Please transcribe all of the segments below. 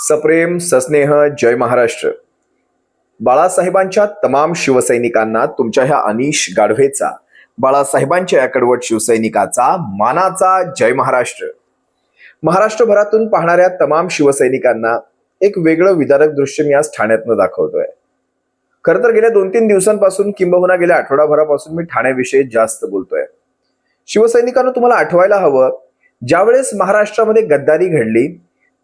सप्रेम सस्नेह जय महाराष्ट्र. बाळासाहेबांच्या तमाम शिवसैनिकांना तुमच्या ह्या अनिश गाढवेचा, बाळासाहेबांच्या या कडवट शिवसैनिकाचा मानाचा जय महाराष्ट्र. महाराष्ट्रभरातून पाहणाऱ्या तमाम शिवसैनिकांना एक वेगळं विदारक दृश्य मी आज ठाण्यातनं दाखवतोय. खरं तर गेल्या 2-3 दिवसांपासून किंबहुना गेल्या आठवडाभरापासून मी ठाण्याविषयी जास्त बोलतोय. शिवसैनिकांना तुम्हाला आठवायला हवं, ज्यावेळेस महाराष्ट्रामध्ये गद्दारी घडली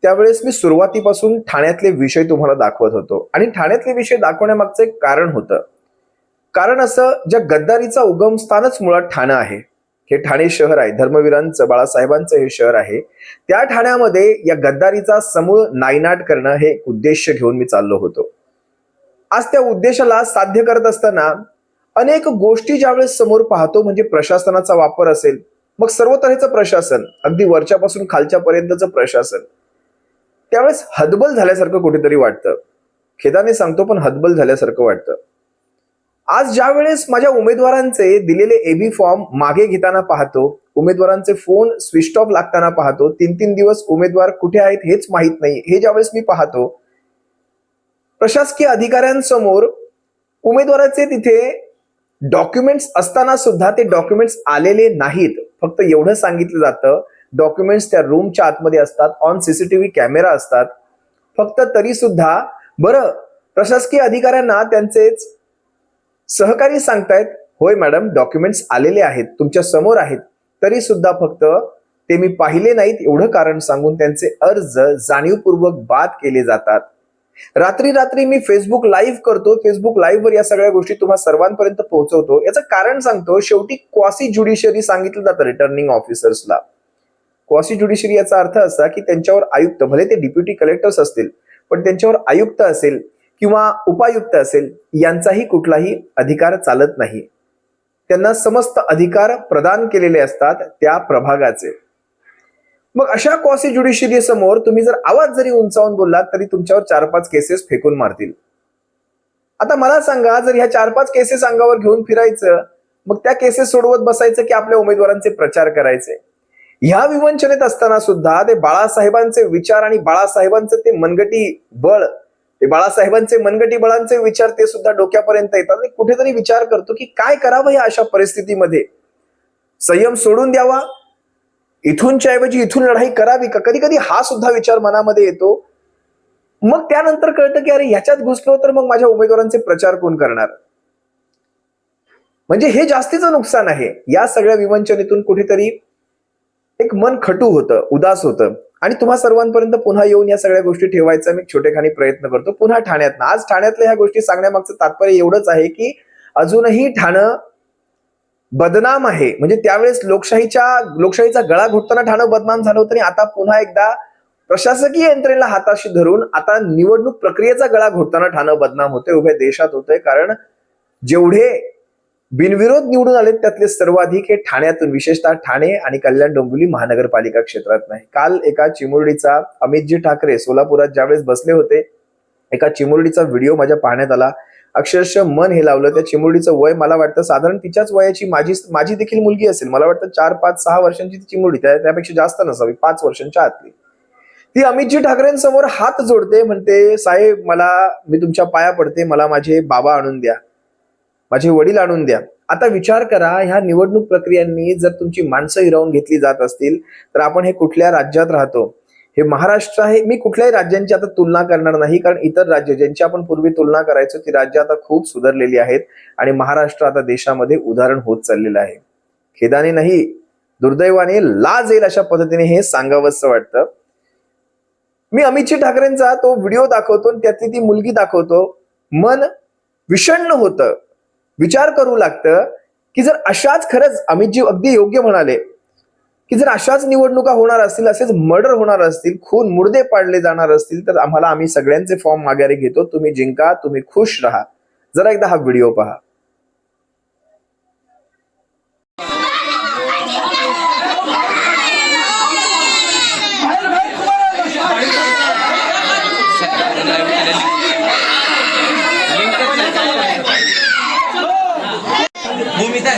त्यावेळेस मी सुरुवातीपासून ठाण्यातले विषय तुम्हाला दाखवत होतो आणि ठाण्यातले विषय दाखवण्यामागचं एक कारण होतं. कारण असं, ज्या गद्दारीचा उगम स्थानच मुळात ठाणं आहे. हे ठाणे शहर आहे, धर्मवीरांचं बाळासाहेबांचं हे शहर आहे. त्या ठाण्यामध्ये या गद्दारीचा समूळ नायनाट करणं हे एक उद्देश घेऊन मी चाललो होतो. आज त्या उद्देशाला साध्य करत असताना अनेक गोष्टी ज्यावेळेस समोर पाहतो, म्हणजे प्रशासनाचा वापर असेल, मग सर्व तऱ्हेचं प्रशासन, अगदी वरच्यापासून खालच्यापर्यंतचं प्रशासन, त्यावेळेस हतबल झाल्यासारखं कुठेतरी वाटतं. खेदाने सांगतो, पण हतबल झाल्यासारखं वाटतं. आज ज्या वेळेस माझ्या उमेदवारांचे दिलेले एबी फॉर्म मागे घेताना पाहतो, उमेदवारांचे फोन स्विच ऑफ लागताना पाहतो, 3-3 दिवस उमेदवार कुठे आहेत हेच माहित नाही, हे ज्यावेळेस मी पाहतो, प्रशासकीय अधिकाऱ्यांसमोर उमेदवाराचे तिथे डॉक्युमेंट्स असताना सुद्धा ते डॉक्युमेंट्स आलेले नाहीत. फक्त एवढं सांगितलं जातं, डॉक्युमेंट्स त्या रूमच्या आतमध्ये असतात, ऑन सीसीटीव्ही कॅमेरा असतात. फक्त तरी सुद्धा बरं, प्रशासकीय अधिकाऱ्यांना त्यांचेच सहकारी सांगतायत, होय मॅडम डॉक्युमेंट्स आलेले आहेत, तुमच्या समोर आहेत, तरी सुद्धा फक्त ते मी पाहिले नाहीत एवढं कारण सांगून त्यांचे अर्ज जाणीवपूर्वक बाद केले जातात. रात्री मी फेसबुक लाईव्ह करतो, फेसबुक लाईव्ह वर या सगळ्या गोष्टी तुम्हा सर्वांपर्यंत पोहोचवतो. याचं कारण सांगतो, शेवटी क्वासी ज्युडिशियरी सांगितलं जातं रिटर्निंग ऑफिसर्सला. क्वासी ज्युडिशियरी याचा अर्थ असा की त्यांच्यावर आयुक्त, भले ते डेप्युटी कलेक्टर्स असतील, पण त्यांच्यावर आयुक्त असेल किंवा उपायुक्त असेल, यांचाही कुठलाही अधिकार चालत नाही. त्यांना समस्त अधिकार प्रदान केलेले असतात त्या प्रभागाचे. मग अशा क्वासी ज्युडिशियरी समोर तुम्ही जर आवाज जरी उंचावून बोललात तरी तुमच्यावर 4-5 केसेस फेकून मारतील. आता मला सांगा, जर ह्या 4-5 केसेस अंगावर घेऊन फिरायचं, मग त्या केसेस सोडवत बसायचं की आपल्या उमेदवारांचे प्रचार करायचे? ह्या विवंचनेत असताना सुद्धा ते बाळासाहेबांचे विचार आणि बाळासाहेबांचे ते मनगटी बळ, ते बाळासाहेबांचे मनगटी बळांचे विचार ते सुद्धा डोक्यापर्यंत येतात. आणि कुठेतरी विचार करतो की काय करावं या अशा परिस्थितीमध्ये. संयम सोडून द्यावा, इथूनच्या ऐवजी इथून लढाई करावी का? कधी कधी हा सुद्धा विचार मनामध्ये येतो. मग त्यानंतर कळतं की अरे ह्याच्यात घुसलो तर मग माझ्या उमेदवारांचे प्रचार कोण करणार? म्हणजे हे जास्तीचं नुकसान आहे. या सगळ्या विवंचनेतून कुठेतरी एक मन खटू होतं, उदास होतं. आणि तुम्हा सर्वांपर्यंत पुन्हा येऊन या सगळ्या गोष्टी ठेवायचा मी छोटेखानी प्रयत्न करतो. पुन्हा ठाण्यातनं, आज ठाण्यातल्या ह्या गोष्टी सांगण्यामागचं तात्पर्य एवढंच आहे की अजूनही ठाणं बदनाम आहे. म्हणजे त्यावेळेस लोकशाहीचा गळा घोटताना ठाणं बदनाम झालं होतं आणि आता पुन्हा एकदा प्रशासकीय यंत्रणेला हाताशी धरून आता निवडणूक प्रक्रियेचा गळा घोटताना ठाणं बदनाम होते, उभ्या देशात होतंय. कारण जेवढे बिनविरोध निवडून आले त्यातले सर्वाधिक हे ठाण्यातून, विशेषतः ठाणे आणि कल्याण डोंबिवली महानगरपालिका क्षेत्रात नाही. काल एका चिमुरडीचा, अमितजी ठाकरे सोलापुरात ज्यावेळेस बसले होते, एका चिमुरडीचा व्हिडिओ माझ्या पाहण्यात आला. अक्षरशः मन हे लावलं. त्या चिमुरडीचं वय मला वाटतं साधारण तिच्याच वयाची माझी देखील मुलगी असेल. मला वाटतं 4-5-6 वर्षांची ती चिमुरडी, त्यापेक्षा जास्त नसावी, 5 वर्षांच्या आतली. ती अमितजी ठाकरेंसमोर हात जोडते, म्हणते, साहेब मी तुमच्या पाया पडते, मला माझे बाबा आणून द्या, माझे वडील आणून द्या. आता विचार करा, ह्या निवडणूक प्रक्रियांनी जर तुमची माणसं हिरावून घेतली जात असतील तर आपण हे कुठल्या राज्यात राहतो? हे महाराष्ट्र आहे. मी कुठल्याही राज्यांची आता तुलना करणार नाही, कारण इतर राज्य ज्यांची आपण पूर्वी तुलना करायचो ती राज्य आता खूप सुधारलेली आहेत आणि महाराष्ट्र आता देशामध्ये उदाहरण होत चाललेलं आहे. खेदाने नाही, दुर्दैवाने लाज येईल अशा पद्धतीने हे सांगावंसं वाटतं. मी अमितजी ठाकरेंचा तो व्हिडिओ दाखवतो आणि त्यातली ती मुलगी दाखवतो. मन विषण्ण होतं. विचार करू लागतं की जर अशाच, खरंच अमितजी अगदी योग्य म्हणाले की जर अशाच निवडणुका होणार असतील, असेच मर्डर होणार असतील, खून मुर्दे पाडले जाणार असतील, तर आम्ही सगळ्यांचे फॉर्म माघारी घेतो, तुम्ही जिंका, तुम्ही खुश राहा. जरा एकदा हा व्हिडिओ पहा. भूमिका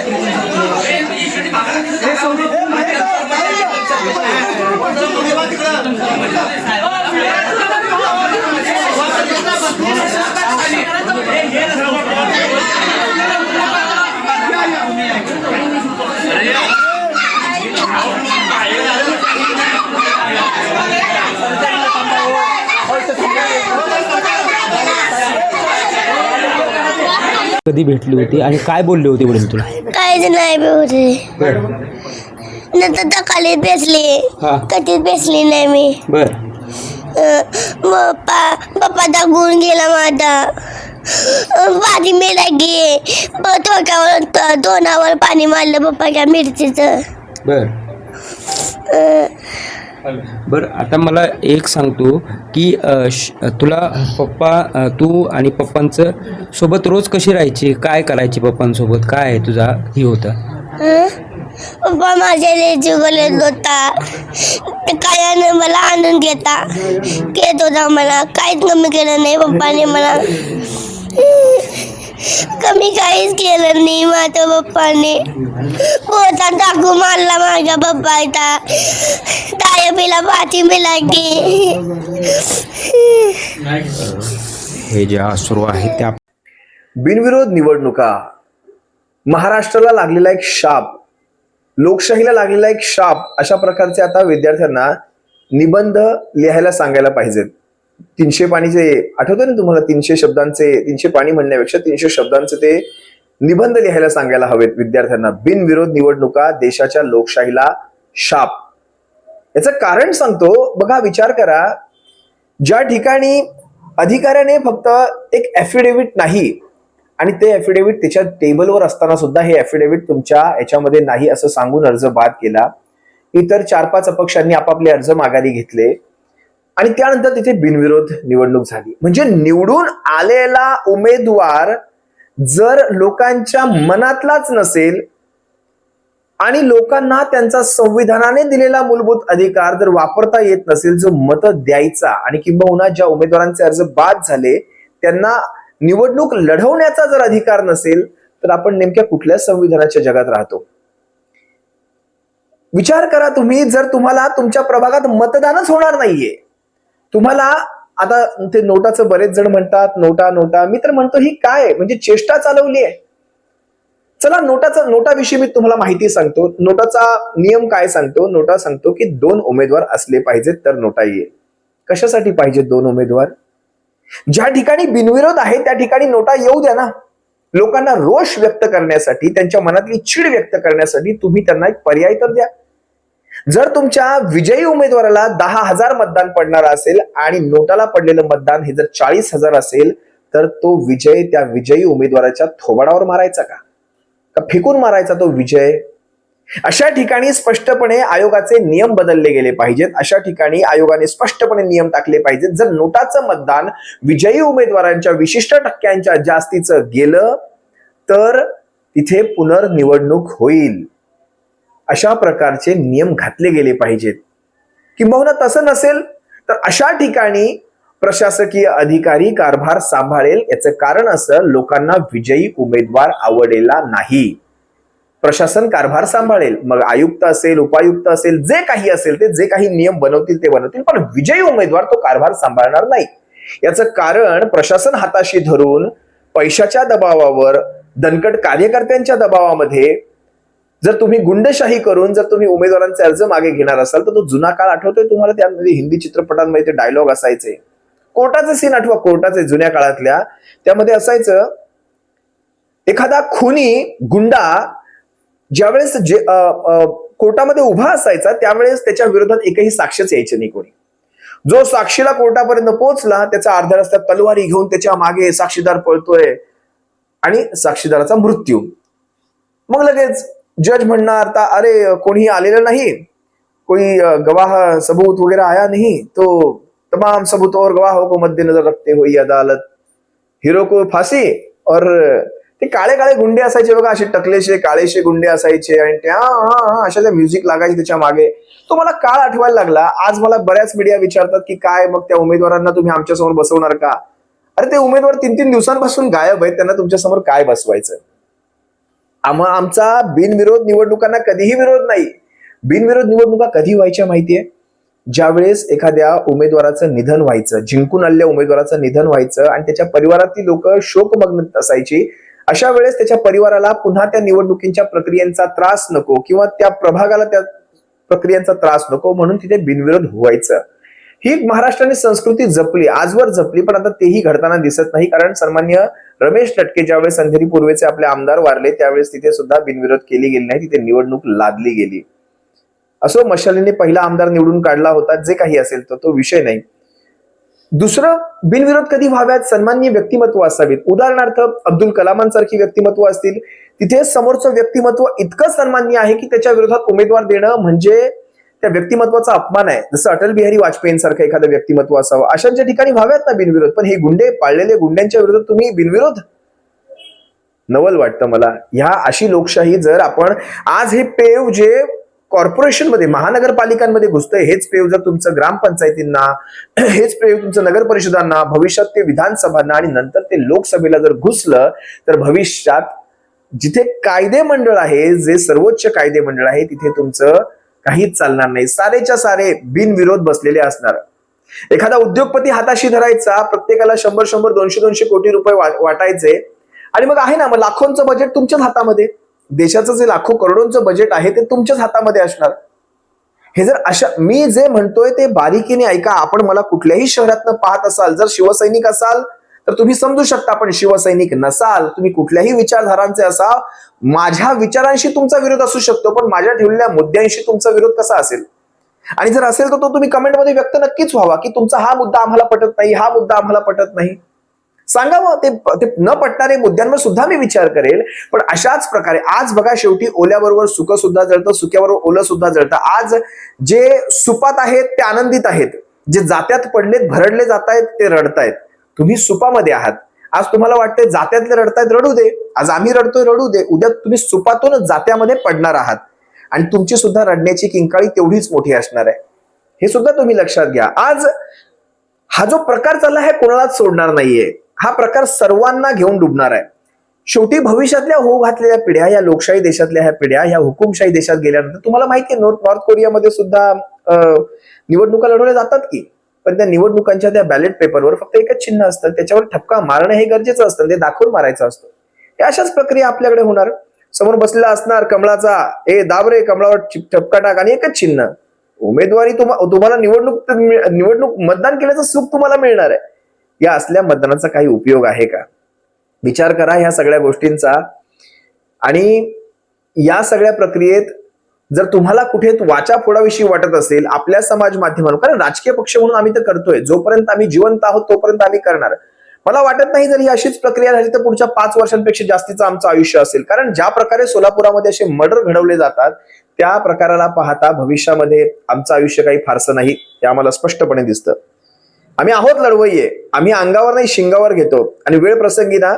कधी भेटली होती आणि काय बोलले होते वडील तुला? काहीच नाही होते. नंतर तकालीत बेसली, हा. कधीच बेसली नाही मी. बर. पप्पा दाखवून गेला माझा. पाणी मिळाली, तोंडावर तोंडावर पाणी मारलं पप्पाच्या मिरचीचं. बर. बरं, आता मला एक सांगतो की तुला पप्पा तू आणि पप्पांचं सोबत रोज कशी राहायची, काय करायची पप्पांसोबत, काय आहे तुझा हे होतं? पप्पा माझ्या लेजीगोलेत होता. काय मला आणून घेत होता. मला काहीच कमी केलं नाही पप्पाने. मला कमी काहीच केलं नाही माझ्या पप्पाने. पोता टाकू मारला माझ्या पप्पाचा. ताया पिला पाठी मिळाली. हे जे अश्रू आहे त्या बिनविरोध निवडणुका महाराष्ट्राला लागलेला एक शाप, लोकशाहीला लागलेला एक शाप. अशा प्रकारचे आता विद्यार्थ्यांना निबंध लिहायला सांगायला पाहिजेत. 300 पाणीचे आठवतं ना तुम्हाला, 300 शब्दांचे, 300 पाणी म्हणण्यापेक्षा 300 शब्दांचे ते निबंध लिहायला सांगायला हवेत विद्यार्थ्यांना. बिनविरोध निवडणुका देशाच्या लोकशाहीला शाप. याचं कारण सांगतो बघा, विचार करा. ज्या ठिकाणी अधिकाऱ्याने फक्त एक ऍफिडेव्हिट नाही, आणि ते ऍफिडेव्हिट त्याच्या टेबलवर असताना सुद्धा हे ऍफिडेव्हिट तुमच्या याच्यामध्ये नाही असं सांगून अर्ज बाद केला. इतर 4-5 अपक्षांनी आपापले अर्ज माघारी घेतले आणि त्यानंतर तिथे बिनविरोध निवडणूक झाली. म्हणजे निवडून आलेला उमेदवार जर लोकांच्या मनातलाच नसेल आणि लोकांना त्यांचा संविधानाने दिलेला मूलभूत अधिकार जर वापरता येत नसेल, जो मत द्यायचा, आणि किंबहुना ज्या उमेदवारांचे अर्ज बाद झाले त्यांना निवडणूक लढवण्याचा जर अधिकार नसेल, तर आपण नेमक्या कुठल्या संविधानाच्या जगात राहतो? विचार करा तुम्ही. जर तुम्हाला तुमच्या प्रभागात मतदानच होणार नाहीये, तुम्हाला आता ते नोटाचं बरेच जण म्हणतात नोटा नोटा, मी तर म्हणतो ही काय म्हणजे चेष्टा चालवली आहे. चला नोटाविषयी मी तुम्हाला माहिती सांगतो. नोटाचा नियम काय सांगतो? नोटा सांगतो की 2 उमेदवार असले पाहिजेत तर नोटा येईल. कशासाठी पाहिजेत 2 उमेदवार? ज्या ठिकाणी बिनविरोध आहे त्या ठिकाणी नोटा येऊ द्या ना. लोकांना रोष व्यक्त करण्यासाठी, त्यांच्या मनातली चीड व्यक्त करण्यासाठी तुम्ही त्यांना एक पर्याय तर द्या. जर तुमच्या विजयी उमेदवाराला 10,000 मतदान पडणार असेल आणि नोटाला पडलेलं मतदान हे जर 40,000 असेल, तर तो विजय त्या विजयी उमेदवाराच्या थोबाडावर मारायचा का फेकून मारायचा तो विजय? अशा ठिकाणी स्पष्टपणे आयोगाचे नियम बदलले गेले पाहिजेत. अशा ठिकाणी आयोगाने स्पष्टपणे नियम टाकले पाहिजेत. जर नोटाचं मतदान विजयी उमेदवारांच्या विशिष्ट टक्क्यांच्या जास्तीचं गेलं तर तिथे पुनर्निवडणूक होईल. अशा प्रकारचे नियम घातले गेले पाहिजेत. किंबहुना तसं नसेल तर अशा ठिकाणी प्रशासकीय अधिकारी कारभार सांभाळेल. याचं कारण असं, लोकांना विजयी उमेदवार आवडलेला नाही. प्रशासन कारभार सांभाळेल, मग आयुक्त असेल, उपायुक्त असेल, जे काही असेल ते जे काही नियम बनवतील ते बनवतील, पण विजयी उमेदवार तो कारभार सांभाळणार नाही. याचं कारण प्रशासन हाताशी धरून पैशाच्या दबावावर, दणकट कार्यकर्त्यांच्या दबावामध्ये जर तुम्ही गुंडशाही करून जर तुम्ही उमेदवारांचे अर्ज मागे घेणार असाल तर तो जुना काळ आठवतोय तुम्हाला? त्यामध्ये हिंदी चित्रपटांमध्ये ते डायलॉग असायचे. कोर्टाचे सीन आठवा, कोर्टाचे जुन्या काळातल्या. त्यामध्ये असायचं, एखादा खुनी गुंडा ज्यावेळेस कोर्टामध्ये उभा असायचा त्यावेळेस त्याच्या विरोधात एकही साक्षीच यायचे नाही कोणी. जो साक्षीला कोर्टापर्यंत पोहोचला त्याचा अर्ध्या रस्त्यात तलवारी घेऊन त्याच्या मागे साक्षीदार पळतोय आणि साक्षीदाराचा मृत्यू. मग लगेच जज म्हणणार, अरे कोणी आलेलं नाही, कोई गवाह सबूत वगैरह आया नहीं, तो तमाम सबूत और गवाहों को मद्देनजर रखते हुए अदालत हिरो को फाशी. और ते काळे काळे गुंडे असायचे बघा, असे टकलेशे काळेशे गुंडे असायचे आणि त्या अशा ज्या म्युझिक लागायचे त्याच्या मागे. तो मला काळ आठवायला लागला. आज मला बऱ्याच मीडिया विचारतात की काय मग त्या उमेदवारांना तुम्ही आमच्या समोर बसवणार का? अरे ते उमेदवार 3-3 दिवसांपासून गायब आहेत, त्यांना तुमच्या समोर काय बसवायचं? आमचा बिनविरोध निवडणुकांना कधीही विरोध नाही. बिनविरोध निवडणुका कधी व्हायच्या माहितीये? ज्यावेळेस एखाद्या उमेदवाराचं निधन व्हायचं, जिंकून आलेल्या उमेदवाराचं निधन व्हायचं आणि त्याच्या परिवारातील लोक शोकमग्न असायची, अशा वेळेस त्याच्या परिवाराला पुन्हा त्या निवडणुकीच्या प्रक्रियांचा त्रास नको किंवा त्या प्रभागाला त्या प्रक्रियांचा त्रास नको म्हणून तिथे बिनविरोध व्हायचं. ही महाराष्ट्राने संस्कृती जपली, आजवर जपली, पण आता तेही घडताना दिसत नाही. कारण सन्मान्य रमेश टटके ज्यावेळेस अंधेरी पूर्वेचे आपले आमदार वारले त्यावेळेस तिथे सुद्धा बिनविरोध केली गेली नाही, तिथे निवडणूक लादली गेली. असो, मशालीने पहिला आमदार निवडून काढला होता, जे काही असेल तो विषय नाही. दुसरं, बिनविरोध कधी व्हाव्यात, सन्माननीय व्यक्तिमत्व असावीत. उदाहरणार्थ अब्दुल कलामांसारखी व्यक्तिमत्व असतील, तिथे समोरचं व्यक्तिमत्व इतकं सन्माननीय आहे की त्याच्या विरोधात उमेदवार देणं म्हणजे त्या व्यक्तिमत्वाचा अपमान आहे. जसं अटल बिहारी वाजपेयींसारखं एखादं व्यक्तिमत्व असावं, अशांच्या ठिकाणी व्हाव्यात ना बिनविरोध. पण हे गुंडे, पाळलेले गुंड्यांच्या विरोधात तुम्ही बिनविरोध, नवल वाटतं मला. ह्या अशी लोकशाही जर आपण आज हे पेव जे कॉर्पोरेशन मध्ये, महानगरपालिकांमध्ये घुसतंय, हेच पेव जर तुमचं ग्रामपंचायतींना, हेच पेव तुमचं नगर परिषदांना, भविष्यात ते विधानसभांना आणि नंतर ते लोकसभेला जर घुसलं तर भविष्यात जिथे कायदे मंडळ आहे, जे सर्वोच्च कायदे मंडळ आहे, तिथे तुमचं काहीच चालणार नाही. सारेच्या सारे बिनविरोध बसलेले असणार. एखादा उद्योगपती हाताशी धरायचा, प्रत्येकाला 100-100, 200-200 कोटी रुपये वाटायचे आणि मग आहे ना, मग लाखोंचं बजेट तुमच्याच हातामध्ये. देशाचं जे लाखो करोडोंचं बजेट आहे ते तुमच्याच हातामध्ये असणार. हे जर अशा, मी जे म्हणतोय ते बारीकीने ऐका. आपण मला कुठल्याही शहरातनं पाहत असाल, जर शिवसैनिक असाल तर तुम्ही समजू शकता, पण शिवसैनिक नसाल, तुम्ही कुठल्याही विचारधारांचे असाल, माझ्या विचारांशी तुमचा विरोध असू शकतो, पण माझ्या ठेवलेल्या मुद्द्यांशी तुमचा विरोध कसा असेल? आणि जर असेल तर तो तुम्ही कमेंटमध्ये व्यक्त नक्कीच व्हावा की तुमचा हा मुद्दा आम्हाला पटत नाही, हा मुद्दा आम्हाला पटत नाही. सांगावं. ते न पटणारे मुद्द्यांवर सुद्धा मी विचार करेल. पण अशाच प्रकारे आज बघा, शेवटी ओल्याबरोबर सुक सुद्धा जळतं, सुक्याबरोबर ओलं सुद्धा जळतं. आज जे सुपात आहेत ते आनंदित आहेत, जे जात्यात पडलेत, भरडले जात आहेत, ते रडतायत. तुम्ही सुपामध्ये आहात. आज तुम्हाला वाटतंय जात्यातले रडतायत, रडू दे. आज आम्ही रडतोय, रडू दे. उद्या तुम्ही सुपातून जात्यामध्ये पडणार आहात आणि तुमची सुद्धा रडण्याची किंकाळी तेवढीच मोठी असणार आहे. हे सुद्धा तुम्ही लक्षात घ्या. आज हा जो प्रकार चालला आहे कोणालाच सोडणार नाहीये. हा प्रकार सर्वांना घेऊन डुबणार आहे. शेवटी भविष्यातल्या होऊ घातलेल्या पिढ्या, या लोकशाही देशातल्या ह्या पिढ्या, ह्या हुकुमशाही देशात गेल्यानंतर तुम्हाला माहिती आहे, नॉर्थ कोरियामध्ये सुद्धा निवडणुका लढवल्या जातात की, पण त्या निवडणुकांच्या त्या बॅलेट पेपरवर फक्त एकच चिन्ह असतं, त्याच्यावर ठपका मारणं हे गरजेचं असतं, ते दाखवून मारायचं असतं. या अशाच प्रक्रिया आपल्याकडे होणार. समोर बसलेला असणार कमळाचा, दाब रे कमळावर ठपका टाक, आणि एकच चिन्ह. उमेदवारी तुम्हाला निवडणूक मतदान केल्याचं सुख तुम्हाला मिळणार आहे. या असल्या मतदानाचा काही उपयोग आहे का? विचार करा ह्या सगळ्या गोष्टींचा. आणि या सगळ्या प्रक्रियेत जर तुम्हाला कुठे वाचा फोडाविषयी वाटत असेल आपल्या समाज माध्यमांवर, कारण राजकीय पक्ष म्हणून आम्ही तर करतोय, जोपर्यंत आम्ही जिवंत आहोत तोपर्यंत आम्ही करणार. मला वाटत नाही जर ही अशीच प्रक्रिया झाली तर पुढच्या 5 वर्षांपेक्षा जास्तीचं आमचं आयुष्य असेल. कारण ज्या प्रकारे सोलापुरामध्ये असे मर्डर घडवले जातात त्या प्रकाराला पाहता भविष्यामध्ये आमचं आयुष्य काही फारसं नाही, हे आम्हाला स्पष्टपणे दिसतं. आम्ही आहोत लढवय्ये, आम्ही अंगावर नाही शिंगावर घेतो आणि वेळ प्रसंगी ना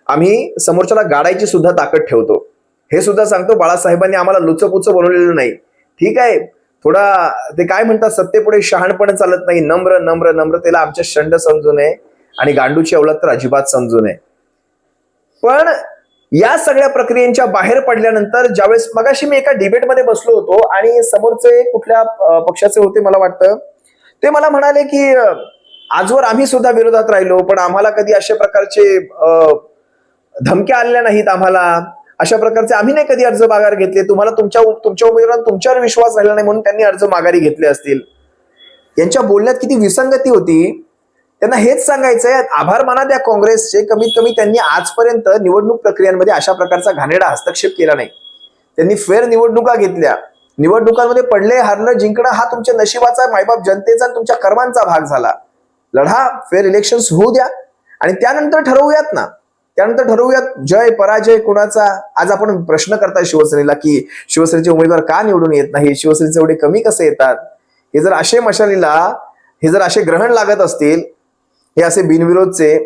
आम्ही समोरच्याला गाडायची सुद्धा ताकद ठेवतो. हे सुद्धा सांगतो, बाळासाहेबांनी आम्हाला लुचपुचं बनवलेलं नाही. ठीक आहे, थोडा ते काय म्हणतात, सत्तेपुढे शहाणपण चालत नाही, नम्र नम्र नम्रतेला आमच्या शंड समजू नये आणि गांडूची अवलाद तर अजिबात समजू नये. पण या सगळ्या प्रक्रियेच्या बाहेर पडल्यानंतर ज्यावेळेस, मगाशी मी एका डिबेटमध्ये बसलो होतो आणि समोरचे कुठल्या पक्षाचे होते मला वाटतं, ते मला म्हणाले की आजवर आम्ही सुद्धा विरोधात राहिलो पण आम्हाला कधी अशा प्रकारचे धमक्या आलेल्या नाहीत, आम्हाला अशा प्रकारचे आम्ही नाही कधी अर्ज माघार घेतले, तुम्हाला तुमच्या उमेदवारांना तुमच्यावर विश्वास राहिला नाही म्हणून त्यांनी अर्ज माघारी घेतले असतील. यांच्या बोलण्यात किती विसंगती होती. त्यांना हेच सांगायचंय, आभार माना त्या काँग्रेसचे, कमीत कमी त्यांनी आजपर्यंत निवडणूक प्रक्रियांमध्ये अशा प्रकारचा घाणेरडा हस्तक्षेप केला नाही. त्यांनी फेर निवडणुका घेतल्या, निवडणुकांमध्ये पडले, हारलं, जिंकणं हा तुमच्या नशिबाचा, मायबाप जनतेचा आणि तुमच्या कर्मांचा भाग झाला. लढा, फेअर इलेक्शन्स होऊ द्या आणि त्यानंतर ठरवूयात ना, त्यानंतर ठरवूयात जय पराजय कुणाचा. आज आपण प्रश्न करताय शिवसेनेला की शिवसेनेचे उमेदवार का निवडून येत नाही, शिवसेनेचे एवढे कमी कसे येतात. हे जर असे मशालीला, हे जर असे ग्रहण लागत असतील, हे असे बिनविरोधचे,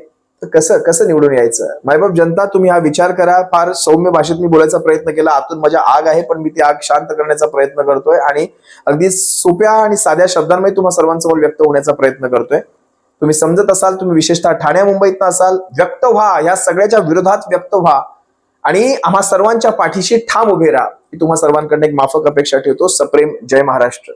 तर कसं निवडून यायचं. मायबाप जनता, तुम्ही हा विचार करा. फार सौम्य भाषेत मी बोलायचा प्रयत्न केला, आतून माझ्या आग आहे पण मी ती आग शांत करण्याचा प्रयत्न करतोय आणि अगदी सोप्या आणि साध्या शब्दांमध्ये तुम्हा सर्वांसमोर व्यक्त होण्याचा प्रयत्न करतोय. तुम्ही समजत असाल, तुम्ही विशेषतः ठाण्या मुंबईत असाल, व्यक्त व्हा, या सगळ्याच्या विरोधात व्यक्त व्हा आणि आम्हा सर्वांच्या पाठीशी ठाम उभे राहा. ही तुम्हा सर्वांकडून एक माफक अपेक्षा ठेवतो. सप्रेम जय महाराष्ट्र.